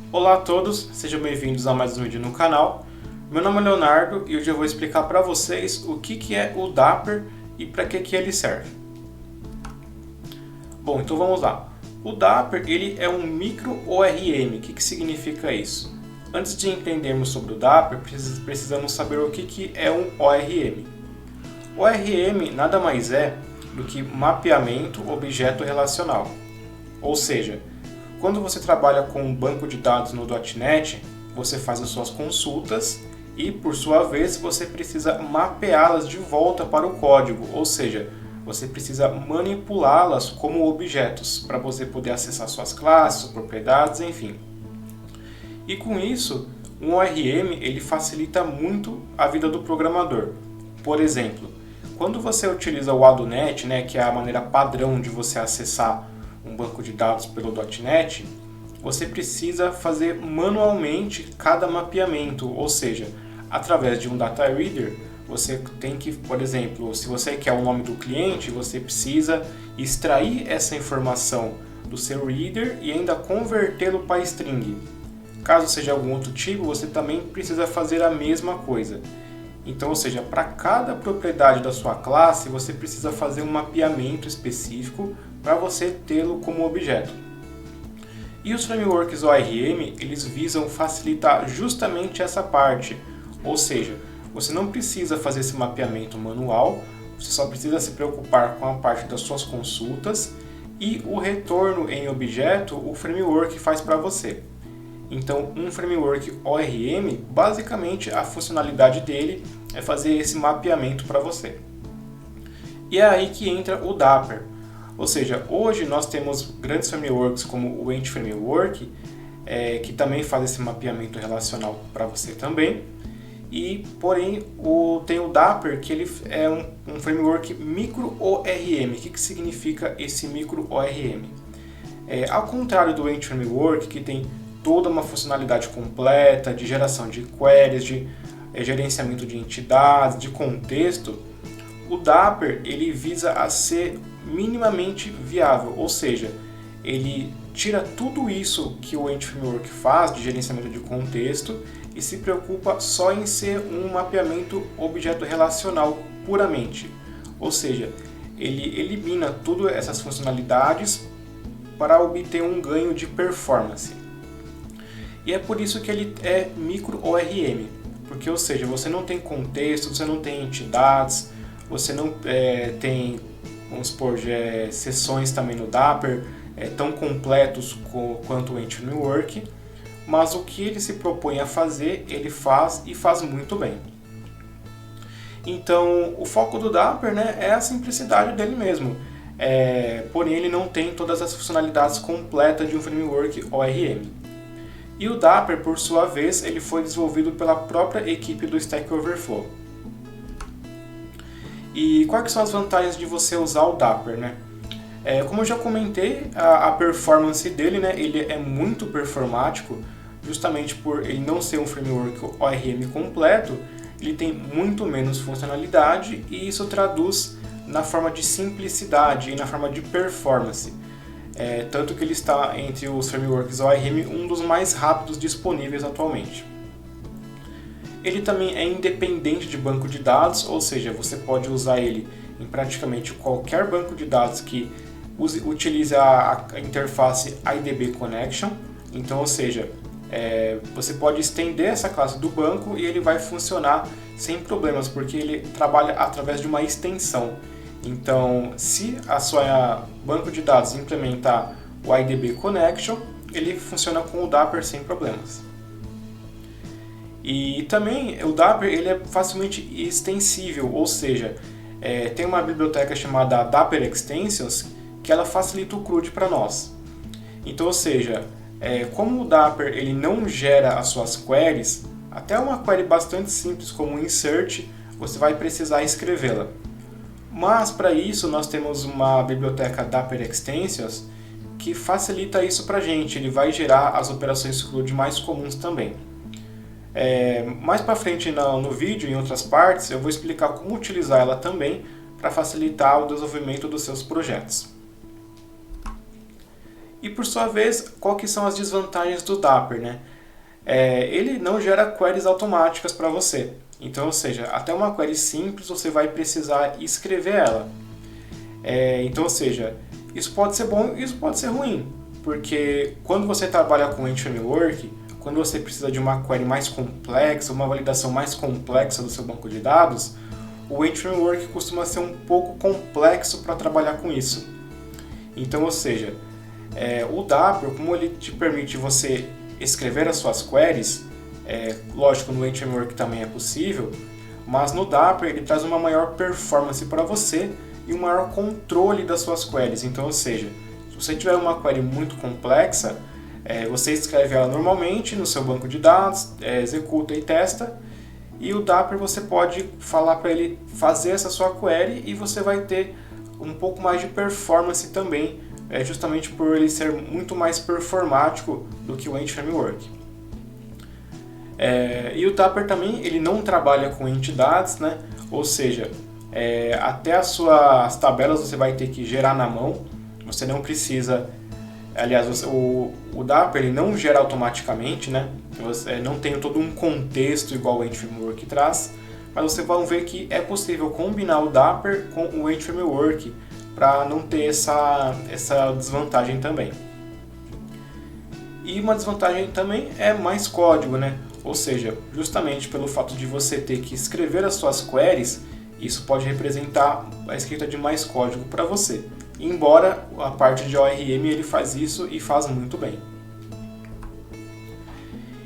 Olá a todos, sejam bem-vindos a mais um vídeo no canal. Meu nome é Leonardo e hoje eu vou explicar para vocês o que é o Dapper e para que ele serve. Bom, então vamos lá. O Dapper ele é um micro ORM. O que significa isso? Antes de entendermos sobre o Dapper, precisamos saber o que é um ORM. ORM nada mais é do que mapeamento objeto relacional. Ou seja, quando você trabalha com um banco de dados no .NET, você faz as suas consultas e, por sua vez, você precisa mapeá-las de volta para o código, ou seja, você precisa manipulá-las como objetos para você poder acessar suas classes, suas propriedades, enfim. E com isso, um ORM ele facilita muito a vida do programador. Por exemplo, quando você utiliza o ADONET, que é a maneira padrão de você acessar um banco de dados pelo .NET, você precisa fazer manualmente cada mapeamento, ou seja, através de um data reader, você tem que, por exemplo, se você quer o nome do cliente, você precisa extrair essa informação do seu reader e ainda convertê-lo para string. Caso seja algum outro tipo, você também precisa fazer a mesma coisa. Então, ou seja, para cada propriedade da sua classe, você precisa fazer um mapeamento específico para você tê-lo como objeto. E os frameworks ORM, eles visam facilitar justamente essa parte. Ou seja, você não precisa fazer esse mapeamento manual, você só precisa se preocupar com a parte das suas consultas e o retorno em objeto o framework faz para você. Então, um framework ORM, basicamente a funcionalidade dele é fazer esse mapeamento para você. E é aí que entra o Dapper. Ou seja, hoje nós temos grandes frameworks como o Ant Framework, que também faz esse mapeamento relacional para você também. E, porém, tem o Dapper, que ele é um framework micro ORM. O que significa esse micro ORM? Ao contrário do Ant Framework, que tem toda uma funcionalidade completa de geração de queries, de gerenciamento de entidades, de contexto, o Dapper ele visa a ser minimamente viável, ou seja, ele tira tudo isso que o Ant Framework faz de gerenciamento de contexto e se preocupa só em ser um mapeamento objeto relacional puramente, ou seja, ele elimina todas essas funcionalidades para obter um ganho de performance. E é por isso que ele é micro ORM, porque, ou seja, você não tem contexto, você não tem entidades, você não tem, vamos supor, sessões também no Dapper, tão completos quanto o Ant Framework, mas o que ele se propõe a fazer, ele faz e faz muito bem. Então, o foco do Dapper é a simplicidade dele mesmo, porém ele não tem todas as funcionalidades completas de um framework ORM. E o Dapper, por sua vez, ele foi desenvolvido pela própria equipe do Stack Overflow. E quais são as vantagens de você usar o Dapper, como eu já comentei, a performance dele, ele é muito performático, justamente por ele não ser um framework ORM completo, ele tem muito menos funcionalidade e isso traduz na forma de simplicidade e na forma de performance. Tanto que ele está entre os frameworks ORM um dos mais rápidos disponíveis atualmente. Ele também é independente de banco de dados, ou seja, você pode usar ele em praticamente qualquer banco de dados que utilize a interface IDB Connection. Então, ou seja, você pode estender essa classe do banco e ele vai funcionar sem problemas, porque ele trabalha através de uma extensão. Então, se a sua banco de dados implementar o IDB Connection, ele funciona com o Dapper sem problemas. E também o Dapper ele é facilmente extensível, ou seja, tem uma biblioteca chamada Dapper Extensions que ela facilita o CRUD para nós. Então, ou seja, como o Dapper ele não gera as suas queries, até uma query bastante simples como insert, você vai precisar escrevê-la. Mas para isso nós temos uma biblioteca Dapper Extensions que facilita isso para a gente, ele vai gerar as operações CRUD mais comuns também. Mais para frente no vídeo, em outras partes, eu vou explicar como utilizar ela também para facilitar o desenvolvimento dos seus projetos. E por sua vez, qual que são as desvantagens do Dapper, né? Ele não gera queries automáticas para você. Então, ou seja, até uma query simples você vai precisar escrever ela. Então, ou seja, isso pode ser bom e isso pode ser ruim. Porque quando você trabalha com Entity Framework, quando você precisa de uma query mais complexa, uma validação mais complexa do seu banco de dados, o Entity Framework costuma ser um pouco complexo para trabalhar com isso. Então, ou seja, o Dapper, como ele te permite você escrever as suas queries, lógico, no Entity Framework também é possível, mas no Dapper ele traz uma maior performance para você e um maior controle das suas queries. Então, ou seja, se você tiver uma query muito complexa, você escreve ela normalmente no seu banco de dados, executa e testa, e o Dapper você pode falar para ele fazer essa sua query e você vai ter um pouco mais de performance também, justamente por ele ser muito mais performático do que o Entity Framework. E o Dapper também ele não trabalha com entidades, né? Ou seja, até as suas tabelas você vai ter que gerar na mão, você não precisa. Aliás, o Dapper ele não gera automaticamente, né? Você não tem todo um contexto igual o Entity Framework traz, mas vocês vão ver que é possível combinar o Dapper com o Entity Framework para não ter essa desvantagem também. E uma desvantagem também é mais código, né? Ou seja, justamente pelo fato de você ter que escrever as suas queries, isso pode representar a escrita de mais código para você. Embora a parte de ORM ele faz isso e faz muito bem.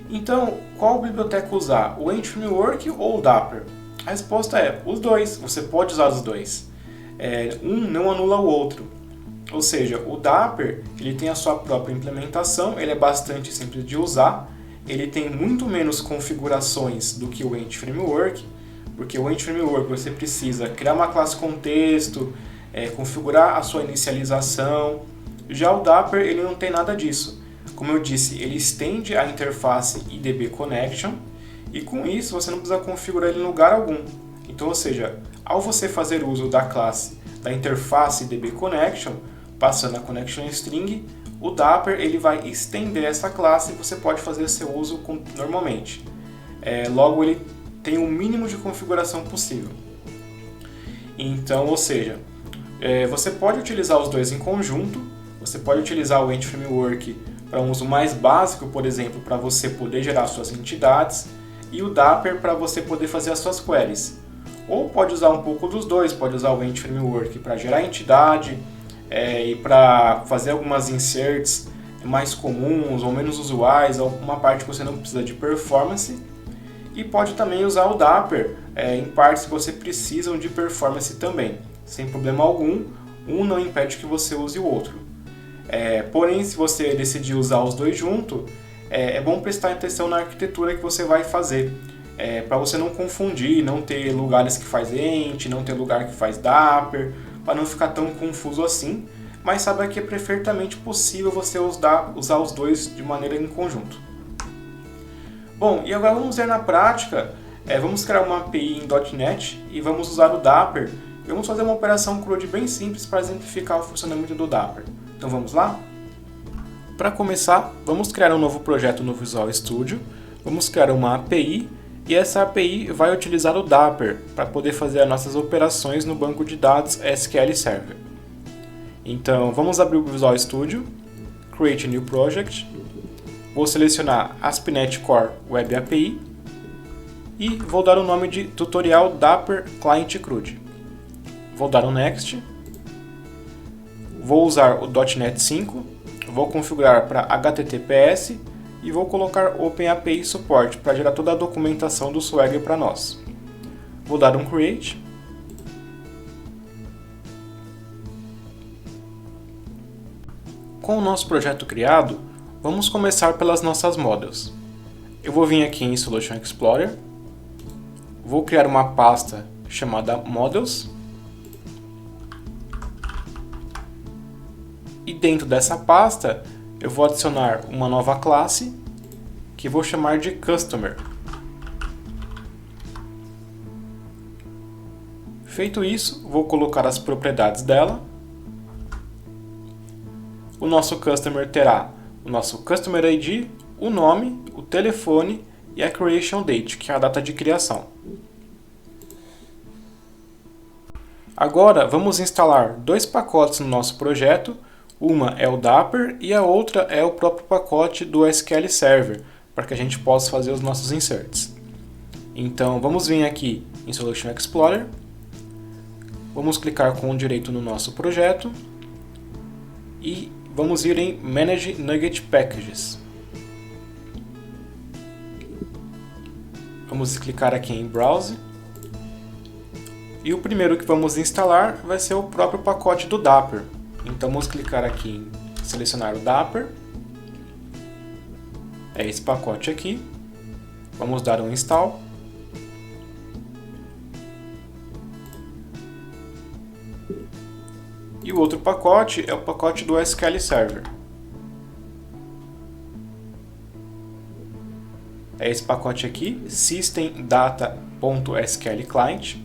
Então, qual biblioteca usar? O Entity Framework ou o Dapper? A resposta é os dois, você pode usar os dois. Um não anula o outro. Ou seja, o Dapper ele tem a sua própria implementação, ele é bastante simples de usar, ele tem muito menos configurações do que o Entity Framework, porque o Entity Framework você precisa criar uma classe contexto, configurar a sua inicialização. Já o Dapper ele não tem nada disso. Como eu disse, ele estende a interface IDB Connection e com isso você não precisa configurar ele em lugar algum. Então, ou seja, ao você fazer uso da classe da interface IDB Connection, passando a connection string, o Dapper ele vai estender essa classe e você pode fazer seu uso normalmente. Logo, ele tem o mínimo de configuração possível. Então, ou seja, você pode utilizar os dois em conjunto, você pode utilizar o Entity Framework para um uso mais básico, por exemplo, para você poder gerar suas entidades, e o Dapper para você poder fazer as suas queries. Ou pode usar um pouco dos dois, pode usar o Entity Framework para gerar entidade e para fazer algumas inserts mais comuns ou menos usuais, alguma parte que você não precisa de performance, e pode também usar o Dapper em partes que você precisa de performance também. Sem problema algum, um não impede que você use o outro. Porém, se você decidir usar os dois juntos, é bom prestar atenção na arquitetura que você vai fazer, para você não confundir, não ter lugares que faz Ent, não ter lugar que faz Dapper, para não ficar tão confuso assim, mas saiba que é perfeitamente possível você usar os dois de maneira em conjunto. Bom, e agora vamos ver na prática, vamos criar uma API em .NET e vamos usar o Dapper. Vamos fazer uma operação CRUD bem simples para exemplificar o funcionamento do Dapper. Então vamos lá? Para começar, vamos criar um novo projeto no Visual Studio, vamos criar uma API e essa API vai utilizar o Dapper para poder fazer as nossas operações no banco de dados SQL Server. Então vamos abrir o Visual Studio, Create New Project, vou selecionar ASP.NET Core Web API e vou dar o nome de Tutorial Dapper Client CRUD. Vou dar um Next, vou usar o .NET 5, vou configurar para HTTPS e vou colocar OpenAPI Support para gerar toda a documentação do Swagger para nós. Vou dar um Create. Com o nosso projeto criado, vamos começar pelas nossas models. Eu vou vir aqui em Solution Explorer, vou criar uma pasta chamada Models, e dentro dessa pasta eu vou adicionar uma nova classe que vou chamar de Customer. Feito isso, vou colocar as propriedades dela. o nosso customer terá o nosso Customer ID, o nome, o telefone e a Creation Date, que é a data de criação. Agora vamos instalar dois pacotes no nosso projeto. Uma é o Dapper e a outra é o próprio pacote do SQL Server, para que a gente possa fazer os nossos inserts. Então vamos vir aqui em Solution Explorer, vamos clicar com o direito no nosso projeto e vamos ir em Manage Nugget Packages. Vamos clicar aqui em Browse. E o primeiro que vamos instalar vai ser o próprio pacote do Dapper. Então vamos clicar aqui em selecionar o Dapper. É esse pacote aqui. Vamos dar um install. E o outro pacote é o pacote do SQL Server. É esse pacote aqui, systemdata.sql client.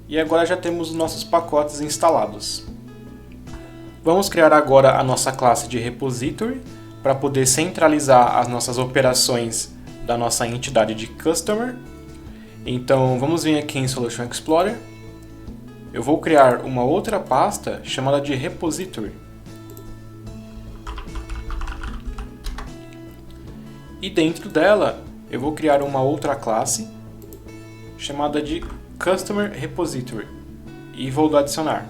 E agora já temos os nossos pacotes instalados. Vamos criar agora a nossa classe de repository para poder centralizar as nossas operações da nossa entidade de customer. Então vamos vir aqui em Solution Explorer. Eu vou criar uma outra pasta chamada de repository. E dentro dela eu vou criar uma outra classe chamada de Customer Repository e vou adicionar.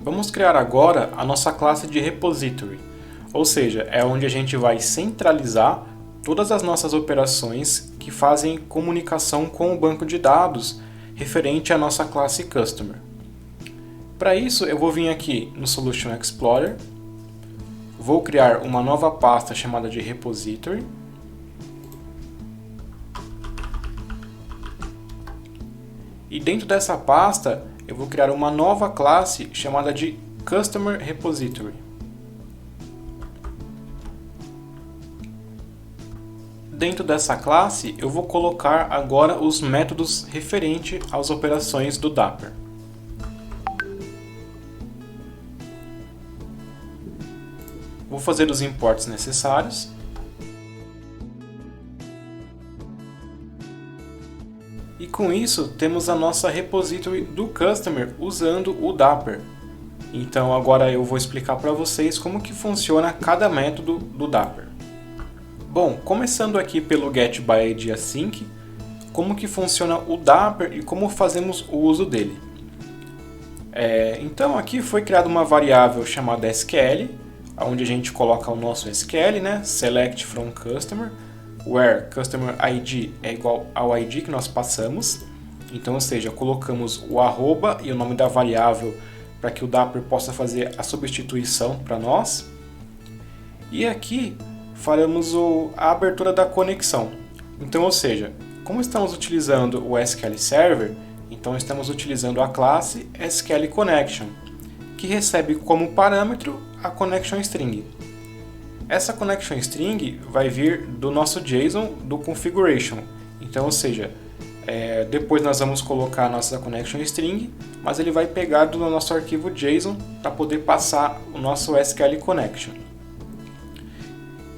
Vamos criar agora a nossa classe de repository, ou seja, é onde a gente vai centralizar todas as nossas operações que fazem comunicação com o banco de dados referente à nossa classe Customer. Para isso eu vou vir aqui no Solution Explorer, vou criar uma nova pasta chamada de repository. E dentro dessa pasta eu vou criar uma nova classe chamada de Customer Repository. Dentro dessa classe eu vou colocar agora os métodos referentes às operações do Dapper. Vou fazer os imports necessários. E com isso temos a nossa repository do Customer usando o Dapper. Então agora eu vou explicar para vocês como que funciona cada método do Dapper. Bom, começando aqui pelo getByIdAsync, como que funciona o Dapper e como fazemos o uso dele. Então aqui foi criada uma variável chamada SQL, onde a gente coloca o nosso SQL, né? Select from Customer, where Customer ID é igual ao ID que nós passamos. Então, ou seja, colocamos o arroba e o nome da variável para que o Dapper possa fazer a substituição para nós. E aqui faremos a abertura da conexão. Então, ou seja, como estamos utilizando o SQL Server, então estamos utilizando a classe SQL Connection, que recebe como parâmetro a connection string. Essa connection string vai vir do nosso JSON do configuration. Então, ou seja, depois nós vamos colocar a nossa connection string, mas ele vai pegar do nosso arquivo JSON para poder passar o nosso SQL connection.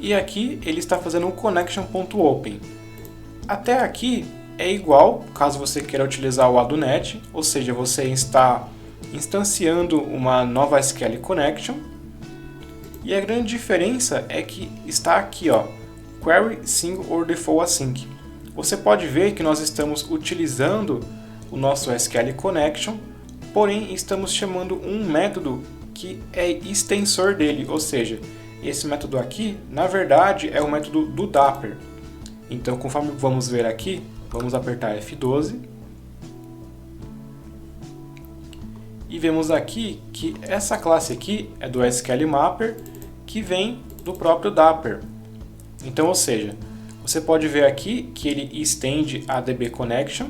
E aqui ele está fazendo um connection.open. Até aqui é igual, caso você queira utilizar o ADONet, ou seja, você está instanciando uma nova SQL connection. E a grande diferença é que está aqui, ó, Query Single or Default Async. Você pode ver que nós estamos utilizando o nosso SQL Connection, porém estamos chamando um método que é extensor dele, ou seja, esse método aqui, na verdade, é o método do Dapper. Então, conforme vamos ver aqui, vamos apertar F12. E vemos aqui que essa classe aqui é do SQL Mapper, que vem do próprio Dapper. Então, ou seja, você pode ver aqui que ele estende a DB Connection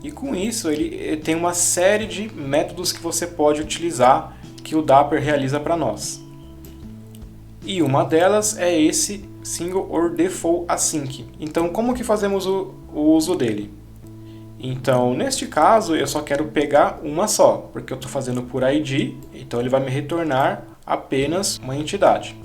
e com isso ele tem uma série de métodos que você pode utilizar que o Dapper realiza para nós. E uma delas é esse Single or Default Async. Então, como que fazemos o uso dele? Então, neste caso, eu só quero pegar uma só, porque eu estou fazendo por ID, então ele vai me retornar apenas uma entidade.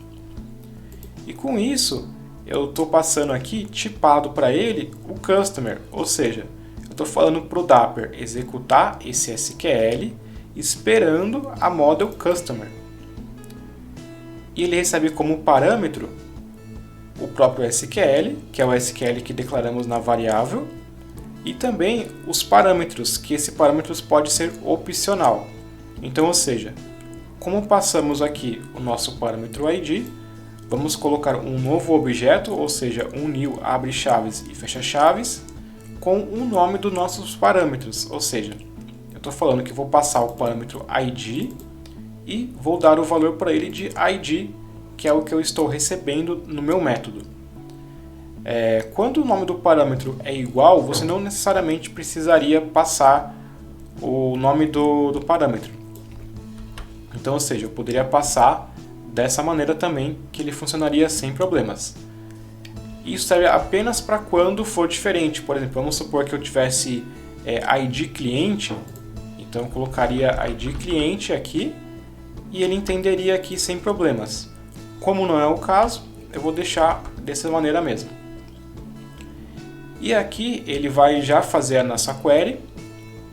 E com isso, eu estou passando aqui tipado para ele o customer, ou seja, eu estou falando para o Dapper executar esse SQL esperando a model customer. E ele recebe como parâmetro o próprio SQL, que é o SQL que declaramos na variável, e também os parâmetros, que esse parâmetro pode ser opcional. Então, ou seja, como passamos aqui o nosso parâmetro ID, vamos colocar um novo objeto, ou seja, um new abre chaves e fecha chaves, com o nome dos nossos parâmetros, ou seja, eu estou falando que vou passar o parâmetro ID e vou dar o valor para ele de ID, que é o que eu estou recebendo no meu método. Quando o nome do parâmetro é igual, você não necessariamente precisaria passar o nome do parâmetro. Então, ou seja, eu poderia passar dessa maneira também, que ele funcionaria sem problemas. Isso serve apenas para quando for diferente. Por exemplo, vamos supor que eu tivesse ID cliente, então eu colocaria ID cliente aqui e ele entenderia aqui sem problemas. Como não é o caso, eu vou deixar dessa maneira mesmo. E aqui ele vai já fazer a nossa query,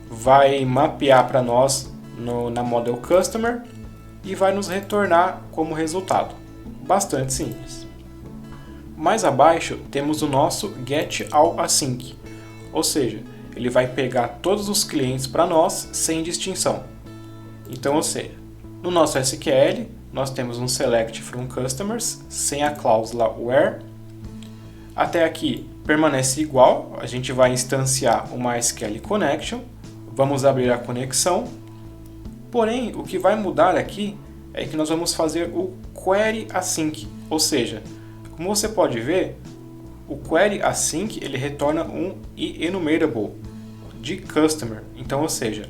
vai mapear para nós na model customer e vai nos retornar como resultado. Bastante simples. Mais abaixo temos o nosso getAllAsync, ou seja, ele vai pegar todos os clientes para nós sem distinção. Então, ou seja, no nosso SQL nós temos um select from customers sem a cláusula where. Até aqui permanece igual, a gente vai instanciar uma SQL connection, vamos abrir a conexão, porém o que vai mudar aqui é que nós vamos fazer o query async, ou seja, como você pode ver, o query async ele retorna um enumerable de customer, então ou seja,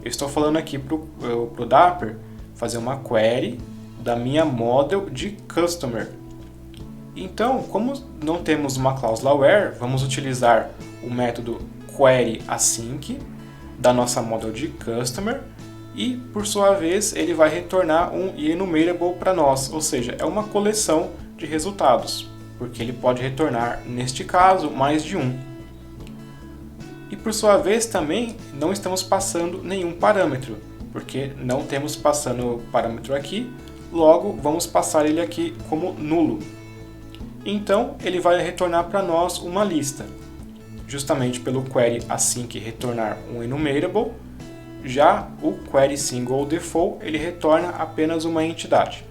eu estou falando aqui para o Dapper fazer uma query da minha model de customer. Então, como não temos uma cláusula where, vamos utilizar o método queryAsync da nossa model de customer e, por sua vez, ele vai retornar um enumerable para nós, ou seja, é uma coleção de resultados, porque ele pode retornar, neste caso, mais de um. E, por sua vez, também não estamos passando nenhum parâmetro, porque não temos passando o parâmetro aqui, logo vamos passar ele aqui como nulo. Então, ele vai retornar para nós uma lista, justamente pelo query async retornar um enumerable, já o query single default ele retorna apenas uma entidade.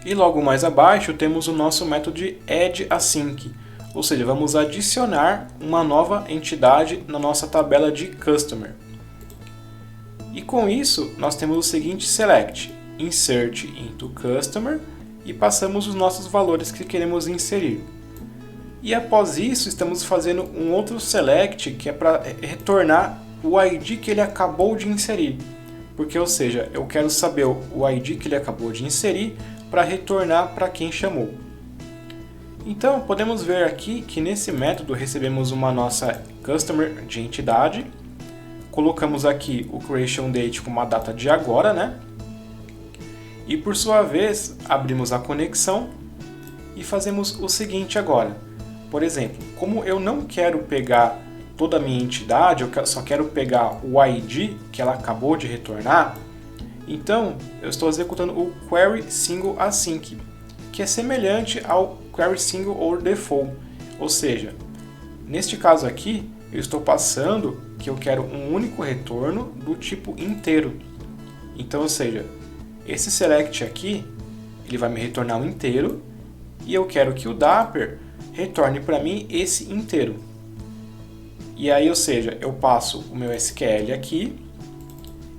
E logo mais abaixo temos o nosso método de addAsync, ou seja, vamos adicionar uma nova entidade na nossa tabela de customer. E com isso, nós temos o seguinte select, insert into customer, e passamos os nossos valores que queremos inserir. E após isso, estamos fazendo um outro select que é para retornar o ID que ele acabou de inserir. Porque, ou seja, eu quero saber o ID que ele acabou de inserir para retornar para quem chamou. Então, podemos ver aqui que nesse método recebemos uma nossa customer de entidade, colocamos aqui o creation date com uma data de agora, né? E por sua vez, abrimos a conexão e fazemos o seguinte agora. Por exemplo, como eu não quero pegar toda a minha entidade, eu só quero pegar o ID que ela acabou de retornar, então eu estou executando o query single async, que é semelhante ao query single or default. Ou seja, neste caso aqui, eu estou passando que eu quero um único retorno do tipo inteiro. Então, ou seja, esse select aqui, ele vai me retornar um inteiro e eu quero que o Dapper retorne para mim esse inteiro. E aí, ou seja, eu passo o meu SQL aqui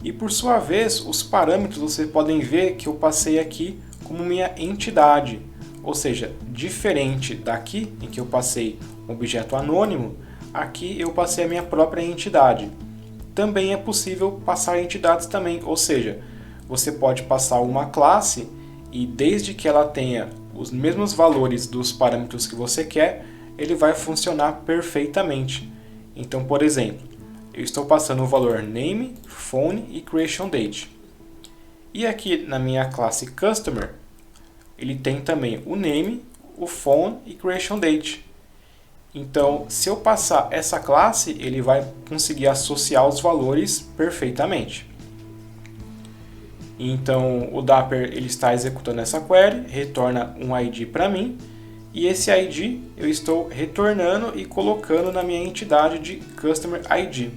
e por sua vez, os parâmetros vocês podem ver que eu passei aqui como minha entidade. Ou seja, diferente daqui em que eu passei um objeto anônimo, aqui eu passei a minha própria entidade. Também é possível passar entidades também, ou seja, você pode passar uma classe e desde que ela tenha os mesmos valores dos parâmetros que você quer, ele vai funcionar perfeitamente. Então, por exemplo, eu estou passando o valor name, phone e creation date. E aqui na minha classe customer, ele tem também o name, o phone e creation date. Então, se eu passar essa classe, ele vai conseguir associar os valores perfeitamente. Então, o Dapper ele está executando essa query, retorna um ID para mim, e esse ID eu estou retornando e colocando na minha entidade de Customer ID.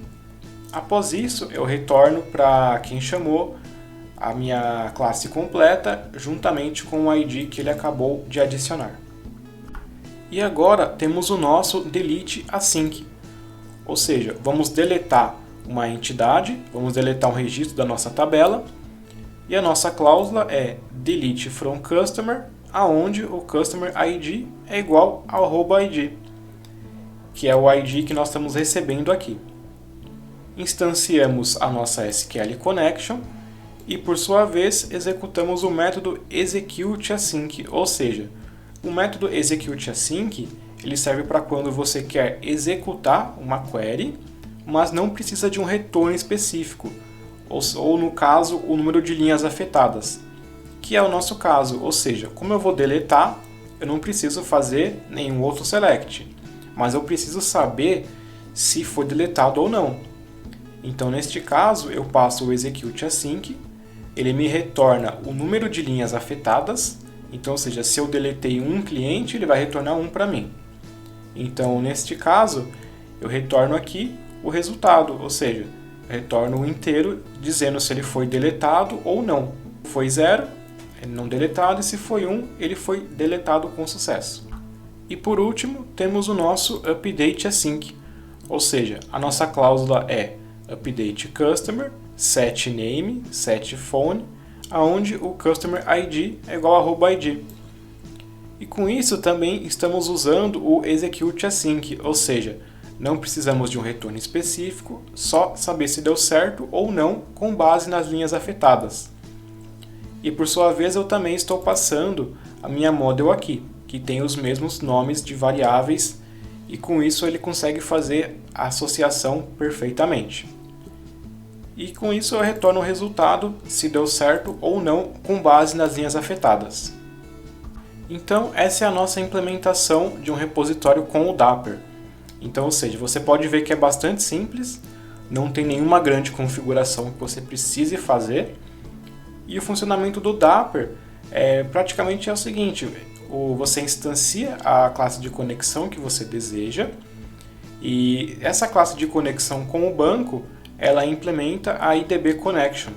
Após isso, eu retorno para quem chamou a minha classe completa, juntamente com o ID que ele acabou de adicionar. E agora temos o nosso delete async, ou seja, vamos deletar uma entidade, vamos deletar um registro da nossa tabela, e a nossa cláusula é delete from customer, aonde o customer ID é igual ao @id, que é o ID que nós estamos recebendo aqui. Instanciamos a nossa SQL connection e, por sua vez, executamos o método executeAsync, ou seja, o método executeAsync ele serve para quando você quer executar uma query, mas não precisa de um retorno específico, ou no caso, o número de linhas afetadas, que é o nosso caso, ou seja, como eu vou deletar, eu não preciso fazer nenhum outro select, mas eu preciso saber se foi deletado ou não. Então, neste caso, eu passo o executeAsync, ele me retorna o número de linhas afetadas, então, ou seja, se eu deletei um cliente, ele vai retornar um para mim. Então, neste caso, eu retorno aqui o resultado, ou seja, retorno o inteiro dizendo se ele foi deletado ou não. Foi 0, ele não deletado, e se foi 1, ele foi deletado com sucesso. E por último, temos o nosso update async, ou seja, a nossa cláusula é update customer, set name, set phone, aonde o customer ID é igual a @id. E com isso também estamos usando o execute async, ou seja, não precisamos de um retorno específico, só saber se deu certo ou não com base nas linhas afetadas. E por sua vez eu também estou passando a minha model aqui, que tem os mesmos nomes de variáveis, e com isso ele consegue fazer a associação perfeitamente. E com isso eu retorno o resultado, se deu certo ou não, com base nas linhas afetadas. Então essa é a nossa implementação de um repositório com o Dapper. Então, ou seja, você pode ver que é bastante simples, não tem nenhuma grande configuração que você precise fazer. E o funcionamento do Dapper praticamente é o seguinte: você instancia a classe de conexão que você deseja, e essa classe de conexão com o banco, ela implementa a IDB Connection.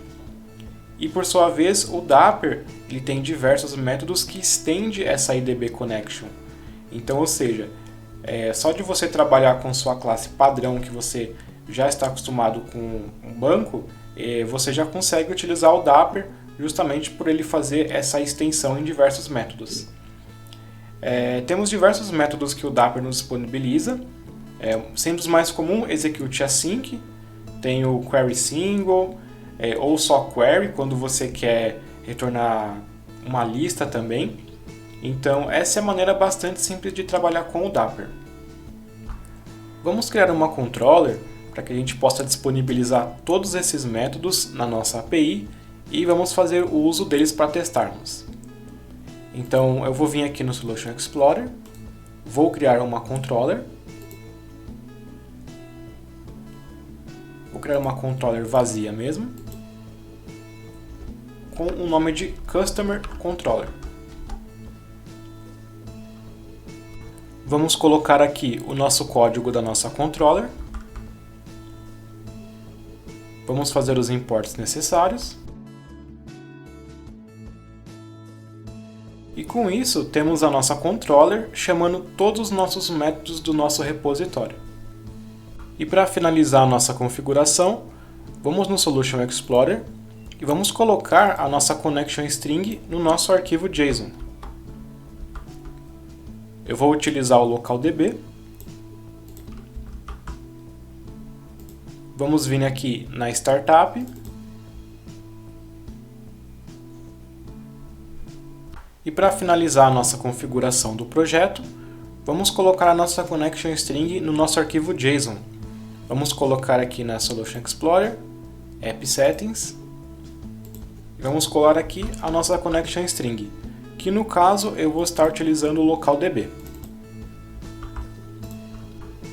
E por sua vez, o Dapper ele tem diversos métodos que estende essa IDB Connection. Então, ou seja, só de você trabalhar com sua classe padrão que você já está acostumado com um banco, você já consegue utilizar o Dapper justamente por ele fazer essa extensão em diversos métodos. Temos diversos métodos que o Dapper nos disponibiliza, sendo os mais comuns execute async, tem o query single, ou só query quando você quer retornar uma lista também. Então essa é a maneira bastante simples de trabalhar com o Dapper. Vamos criar uma controller para que a gente possa disponibilizar todos esses métodos na nossa API e vamos fazer o uso deles para testarmos. Então eu vou vir aqui no Solution Explorer, vou criar uma controller, vou criar uma controller vazia mesmo, com o nome de Customer Controller. Vamos colocar aqui o nosso código da nossa controller. Vamos fazer os imports necessários. E com isso, temos a nossa controller chamando todos os nossos métodos do nosso repositório. E para finalizar a nossa configuração, vamos no Solution Explorer e vamos colocar a nossa connection string no nosso arquivo JSON. Eu vou utilizar o localDB. Vamos vir aqui na Startup. E para finalizar a nossa configuração do projeto, vamos colocar a nossa connection string no nosso arquivo JSON. Vamos colocar aqui na Solution Explorer, App Settings, e vamos colar aqui a nossa connection string, que no caso eu vou estar utilizando o localDB.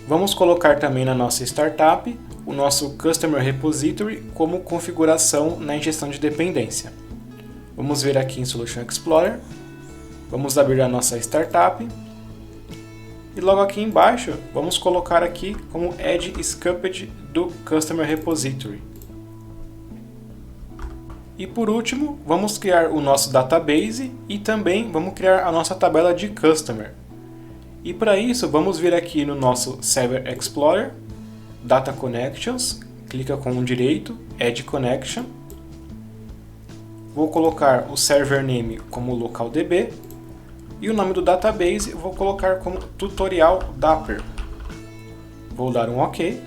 Vamos colocar também na nossa startup o nosso Customer Repository como configuração na injeção de dependência. Vamos ver aqui em Solution Explorer, vamos abrir a nossa startup e logo aqui embaixo vamos colocar aqui como Add Scoped do Customer Repository. E por último, vamos criar o nosso database e também vamos criar a nossa tabela de Customer. E para isso, vamos vir aqui no nosso Server Explorer, Data Connections, clica com o direito, Add Connection. Vou colocar o server name como localDB e o nome do database eu vou colocar como Tutorial Dapper. Vou dar um OK.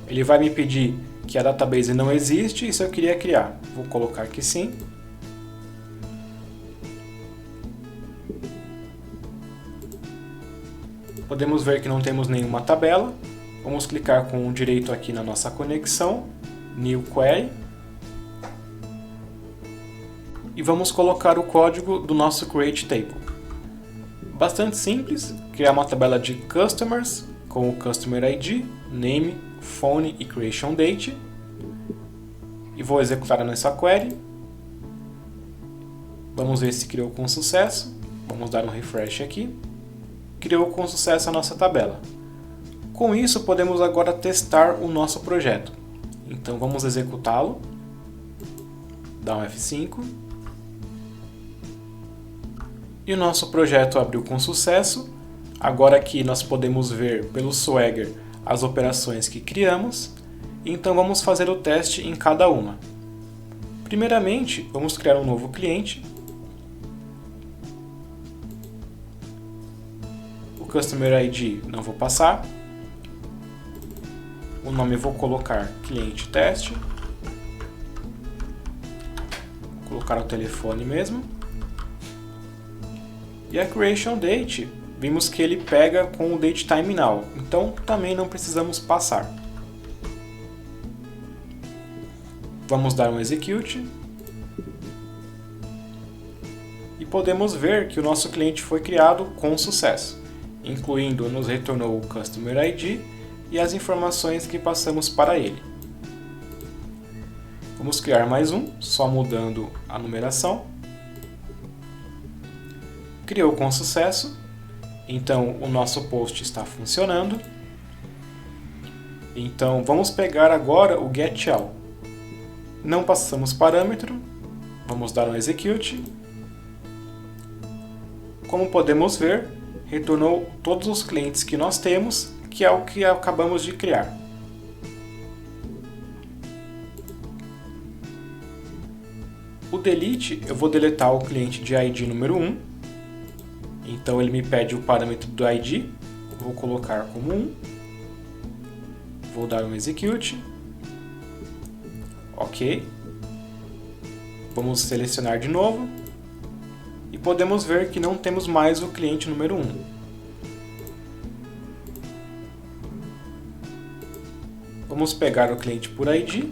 Ele vai me pedir que a database não existe e se eu queria criar. Vou colocar que sim. Podemos ver que não temos nenhuma tabela. Vamos clicar com o direito aqui na nossa conexão, New Query. E vamos colocar o código do nosso Create Table. Bastante simples, criar uma tabela de Customers com o Customer ID, Name, Phone e Creation Date. E vou executar a nossa query. Vamos ver se criou com sucesso. Vamos dar um refresh aqui. Criou com sucesso a nossa tabela. Com isso, podemos agora testar o nosso projeto. Então vamos executá-lo. Dá um F5. E o nosso projeto abriu com sucesso. Agora aqui nós podemos ver pelo Swagger as operações que criamos. Então vamos fazer o teste em cada uma. Primeiramente, vamos criar um novo cliente. O Customer ID não vou passar. O nome vou colocar cliente teste. Vou colocar o telefone mesmo. E a Creation Date, vimos que ele pega com o Date Time Now, então também não precisamos passar. Vamos dar um Execute. E podemos ver que o nosso cliente foi criado com sucesso, incluindo nos retornou o Customer ID e as informações que passamos para ele. Vamos criar mais um, só mudando a numeração. Criou com sucesso, então o nosso post está funcionando. Então vamos pegar agora o getShell. Não passamos parâmetro, vamos dar um execute. Como podemos ver, retornou todos os clientes que nós temos, que é o que acabamos de criar. O delete, eu vou deletar o cliente de ID número 1. Então ele me pede o parâmetro do ID, vou colocar como 1. Vou dar um execute. OK. Vamos selecionar de novo. E podemos ver que não temos mais o cliente número 1. Vamos pegar o cliente por ID.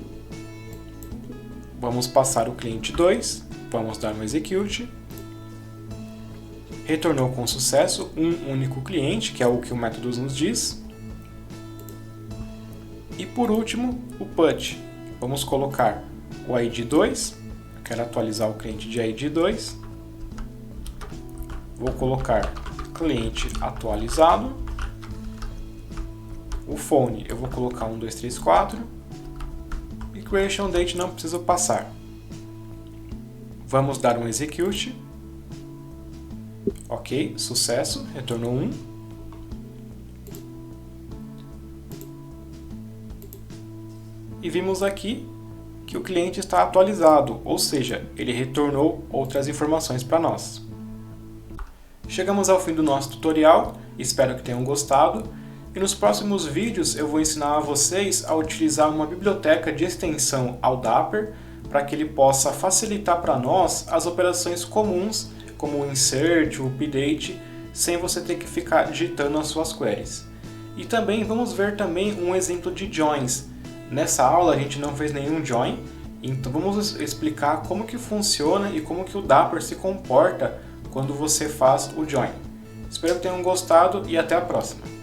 Vamos passar o cliente 2. Vamos dar um execute. Retornou com sucesso um único cliente, que é o que o método nos diz. E por último, o put. Vamos colocar o ID 2. Eu quero atualizar o cliente de ID 2. Vou colocar cliente atualizado. O phone eu vou colocar 1, 2, 3, 4. E creation date não preciso passar. Vamos dar um execute. OK, sucesso, retornou 1. E vimos aqui que o cliente está atualizado, ou seja, ele retornou outras informações para nós. Chegamos ao fim do nosso tutorial, espero que tenham gostado. E nos próximos vídeos eu vou ensinar a vocês a utilizar uma biblioteca de extensão ao Dapper para que ele possa facilitar para nós as operações comuns, como o insert, o update, sem você ter que ficar digitando as suas queries. E também vamos ver também um exemplo de joins. Nessa aula a gente não fez nenhum join, então vamos explicar como que funciona e como que o Dapper se comporta quando você faz o join. Espero que tenham gostado e até a próxima!